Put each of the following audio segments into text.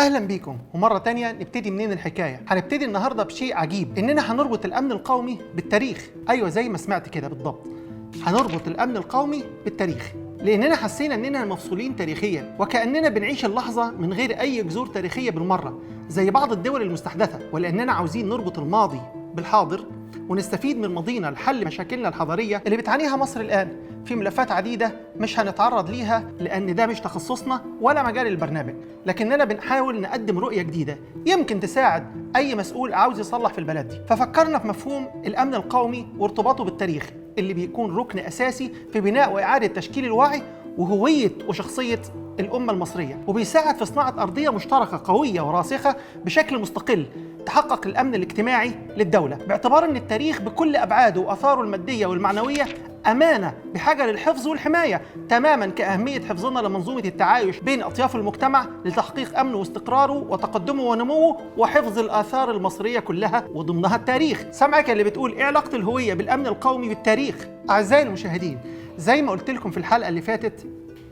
اهلا بيكم ومره تانية نبتدي منين الحكايه. هنبتدي النهارده بشيء عجيب، اننا هنربط الامن القومي بالتاريخ. ايوه زي ما سمعت كده بالضبط، هنربط الامن القومي بالتاريخ، لاننا حسينا اننا مفصولين تاريخيا وكاننا بنعيش اللحظه من غير اي جذور تاريخيه بالمره زي بعض الدول المستحدثه، ولاننا عاوزين نربط الماضي بالحاضر ونستفيد من ماضينا لحل مشاكلنا الحضاريه اللي بتعانيها مصر الان في ملفات عديده مش هنتعرض ليها لان ده مش تخصصنا ولا مجال البرنامج، لكننا بنحاول نقدم رؤيه جديده يمكن تساعد اي مسؤول عاوز يصلح في البلد دي. ففكرنا في مفهوم الامن القومي وارتباطه بالتاريخ اللي بيكون ركن اساسي في بناء واعاده تشكيل الوعي وهويه وشخصيه الامه المصريه، وبيساعد في صناعه ارضيه مشتركه قويه وراسخه بشكل مستقل تحقق الامن الاجتماعي للدوله، باعتبار ان التاريخ بكل ابعاده واثاره الماديه والمعنويه امانه بحاجه للحفظ والحمايه تماما كاهميه حفظنا لمنظومه التعايش بين اطياف المجتمع لتحقيق امنه واستقراره وتقدمه ونموه وحفظ الاثار المصريه كلها وضمنها التاريخ. سامعك اللي بتقول ايه علاقه الهويه بالامن القومي بالتاريخ؟ اعزائي المشاهدين، زي ما قلت لكم في الحلقه اللي فاتت،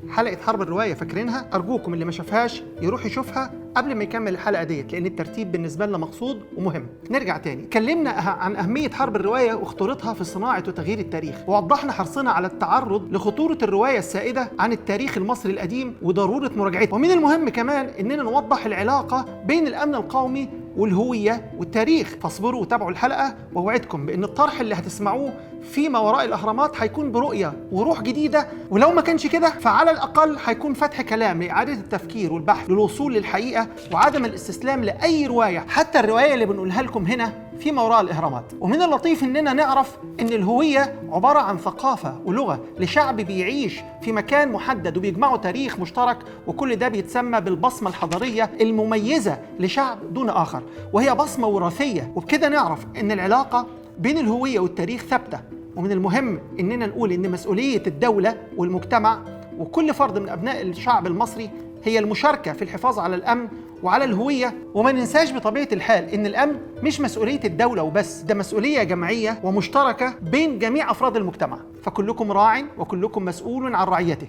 حلقة حرب الرواية، فاكرينها؟ أرجوكم اللي ما شافهاش يروح يشوفها قبل ما يكمل الحلقة ديت، لأن الترتيب بالنسبة لنا مقصود ومهم. نرجع تاني، اتكلمنا عن أهمية حرب الرواية وخطورتها في صناعة وتغيير التاريخ، ووضحنا حرصنا على التعرض لخطورة الرواية السائدة عن التاريخ المصري القديم وضرورة مراجعته. ومن المهم كمان إننا نوضح العلاقة بين الأمن القومي والهوية والتاريخ. فاصبروا وتابعوا الحلقة، ووعدكم بأن الطرح اللي هتسمعوه فيما وراء الأهرامات هيكون برؤية وروح جديدة، ولو ما كانش كده فعلى الأقل هيكون فتح كلام لإعادة التفكير والبحث للوصول للحقيقة وعدم الاستسلام لأي رواية، حتى الرواية اللي بنقولها لكم هنا فيما وراء الإهرامات. ومن اللطيف إننا نعرف إن الهوية عبارة عن ثقافة ولغة لشعب بيعيش في مكان محدد وبيجمعوا تاريخ مشترك، وكل ده بيتسمى بالبصمة الحضارية المميزة لشعب دون آخر، وهي بصمة وراثية. وبكده نعرف إن العلاقة بين الهوية والتاريخ ثابتة، ومن المهم إننا نقول إن مسؤولية الدولة والمجتمع وكل فرد من أبناء الشعب المصري هي المشاركة في الحفاظ على الأمن وعلى الهوية. وما ننساش بطبيعة الحال إن الأمن مش مسؤولية الدولة وبس، ده مسؤولية جماعية ومشتركة بين جميع أفراد المجتمع، فكلكم راع وكلكم مسؤول عن رعيته.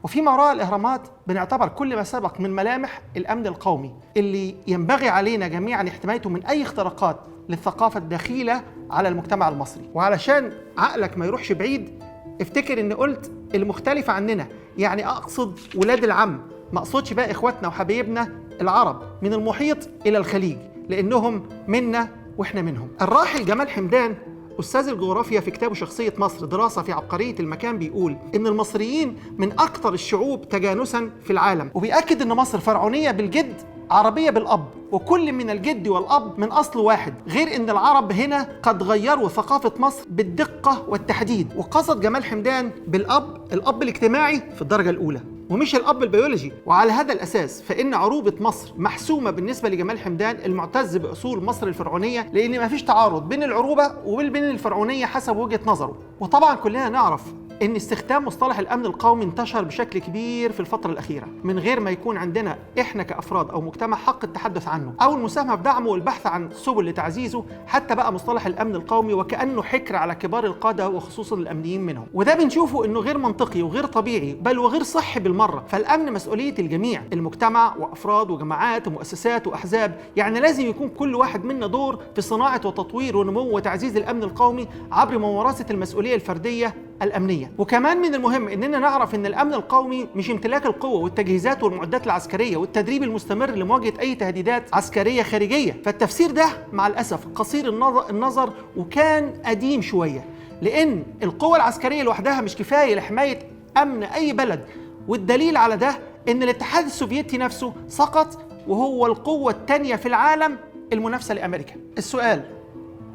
وفيما وراء الإهرامات بنعتبر كل ما سبق من ملامح الأمن القومي اللي ينبغي علينا جميعا حمايته من أي اختراقات للثقافة الدخيلة على المجتمع المصري. وعلشان عقلك ما يروحش بعيد، افتكر إن قلت المختلفة عننا، يعني أقصد ولاد العم، ما أقصدش بقى إخواتنا وحبايبنا العرب من المحيط إلى الخليج، لأنهم منا وإحنا منهم. الراحل جمال حمدان أستاذ الجغرافيا في كتابه شخصية مصر دراسة في عبقرية المكان بيقول إن المصريين من أكثر الشعوب تجانساً في العالم، وبيأكد إن مصر فرعونية بالجد، عربية بالأب، وكل من الجد والأب من أصل واحد، غير إن العرب هنا قد غيروا ثقافة مصر بالدقة والتحديد. وقصد جمال حمدان بالأب الأب الاجتماعي في الدرجة الأولى ومش الأب البيولوجي. وعلى هذا الأساس فإن عروبة مصر محسومة بالنسبة لجمال حمدان المعتز بأصول مصر الفرعونية، لأن ما فيش تعارض بين العروبة وبين الفرعونية حسب وجهة نظره. وطبعا كلنا نعرف إن استخدام مصطلح الأمن القومي انتشر بشكل كبير في الفترة الأخيرة من غير ما يكون عندنا إحنا كأفراد أو مجتمع حق التحدث عنه أو المساهمة بدعمه والبحث عن سبل لتعزيزه. حتى بقى مصطلح الأمن القومي وكأنه حكر على كبار القادة وخصوصا الأمنيين منهم، وده بنشوفه إنه غير منطقي وغير طبيعي بل وغير صحي بالمرة. فالأمن مسؤولية الجميع، المجتمع وأفراد وجماعات ومؤسسات وأحزاب، يعني لازم يكون كل واحد منا دور في صناعة وتطوير ونمو وتعزيز الأمن القومي عبر ممارسة المسؤولية الفردية الأمنية. وكمان من المهم إننا نعرف إن الأمن القومي مش امتلاك القوة والتجهيزات والمعدات العسكرية والتدريب المستمر لمواجهة أي تهديدات عسكرية خارجية. فالتفسير ده مع الأسف قصير النظر وكان قديم شوية، لأن القوة العسكرية لوحدها مش كفاية لحماية أمن أي بلد، والدليل على ده إن الاتحاد السوفيتي نفسه سقط وهو القوة الثانية في العالم المنافسة لأمريكا. السؤال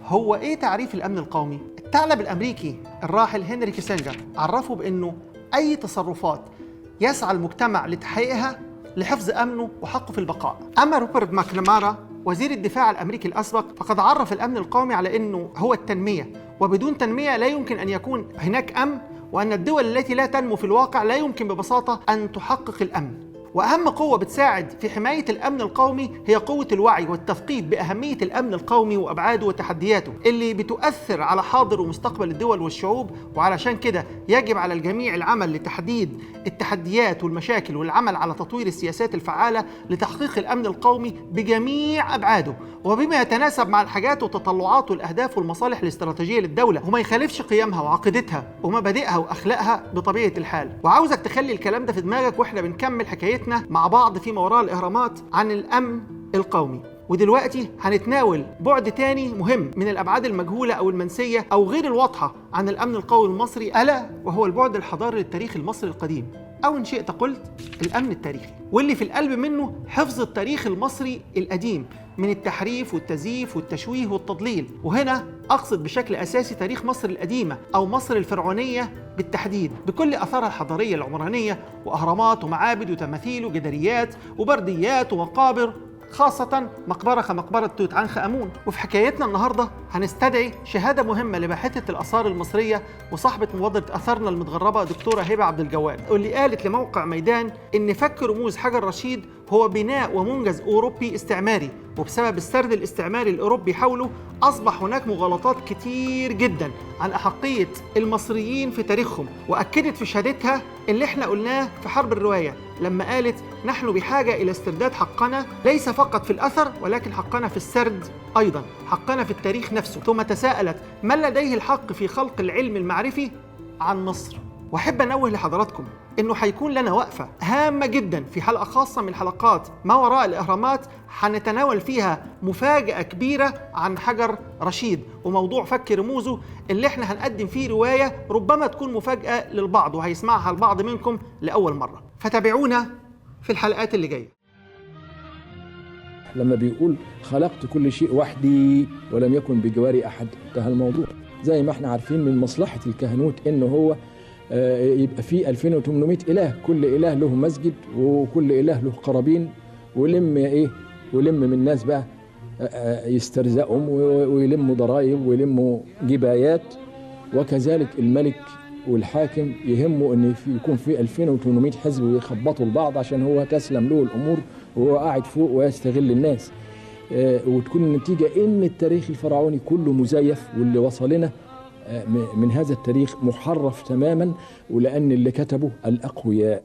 هو إيه تعريف الأمن القومي؟ الثعلب الأمريكي الراحل هنري كيسنجر عرفه بأنه أي تصرفات يسعى المجتمع لتحقيقها لحفظ أمنه وحقه في البقاء. أما روبرت ماكنامارا وزير الدفاع الأمريكي الأسبق فقد عرف الأمن القومي على أنه هو التنمية، وبدون تنمية لا يمكن أن يكون هناك أمن، وأن الدول التي لا تنمو في الواقع لا يمكن ببساطة أن تحقق الأمن. وأهم قوة بتساعد في حماية الأمن القومي هي قوة الوعي والتثقيف بأهمية الأمن القومي وأبعاده وتحدياته اللي بتؤثر على حاضر ومستقبل الدول والشعوب. وعلشان كده يجب على الجميع العمل لتحديد التحديات والمشاكل والعمل على تطوير السياسات الفعالة لتحقيق الأمن القومي بجميع أبعاده وبما يتناسب مع الحاجات وتطلعات والأهداف والمصالح الاستراتيجية للدولة وما يخالفش قيمها وعقيدتها ومبادئها وأخلاقها بطبيعة الحال. وعاوزك تخلي الكلام ده في دماغك واحنا بنكمل حكايتنا مع بعض في ما وراء الإهرامات عن الأمن القومي. ودلوقتي هنتناول بعد تاني مهم من الأبعاد المجهولة أو المنسية أو غير الواضحة عن الأمن القومي المصري، ألا وهو البعد الحضاري للتاريخ المصري القديم، أو إن شئت قلت الأمن التاريخي، واللي في القلب منه حفظ التاريخ المصري القديم من التحريف والتزييف والتشويه والتضليل. وهنا أقصد بشكل أساسي تاريخ مصر القديمة أو مصر الفرعونية بالتحديد بكل أثارها الحضارية العمرانية وأهرامات ومعابد وتماثيل وجداريات وبرديات ومقابر، خاصة مقبرة كمقبرة توت عنخ آمون. وفي حكايتنا النهاردة هنستدعي شهادة مهمة لباحثة الآثار المصرية وصاحبة مبادرة آثارنا المتغربة دكتورة هبة عبد الجواد، واللي قالت لموقع ميدان إن فك رموز حجر رشيد هو بناء ومنجز أوروبي استعماري، وبسبب السرد الاستعماري الأوروبي حوله أصبح هناك مغالطات كتير جدا عن أحقية المصريين في تاريخهم. وأكدت في شهادتها اللي احنا قلناه في حرب الرواية لما قالت نحن بحاجة إلى استرداد حقنا ليس فقط في الأثر ولكن حقنا في السرد أيضا، حقنا في التاريخ نفسه. ثم تساءلت من لديه الحق في خلق العلم المعرفي عن مصر. وأحب أنوه لحضراتكم إنه هيكون لنا وقفة هامة جدا في حلقة خاصة من حلقات ما وراء الإهرامات هنتناول فيها مفاجأة كبيرة عن حجر رشيد وموضوع فك رموزه، اللي احنا هنقدم فيه رواية ربما تكون مفاجأة للبعض وهيسمعها البعض منكم لأول مرة، فتابعونا في الحلقات اللي جاية. لما بيقول خلقت كل شيء وحدي ولم يكن بجواري أحد، انتهى الموضوع. زي ما احنا عارفين من مصلحة الكهنوت إنه هو يبقى فيه 2800 إله، كل إله له مسجد وكل إله له قرابين، ولم من الناس بقى يسترزقهم ويلموا ضرائب ويلموا جبايات. وكذلك الملك والحاكم يهمه ان يكون في 2800 حزب ويخبطوا البعض عشان هو تسلم له الامور وهو قاعد فوق ويستغل الناس. وتكون النتيجه ان التاريخ الفرعوني كله مزيف، واللي وصل لنا من هذا التاريخ محرف تماما، ولان اللي كتبه الاقوياء.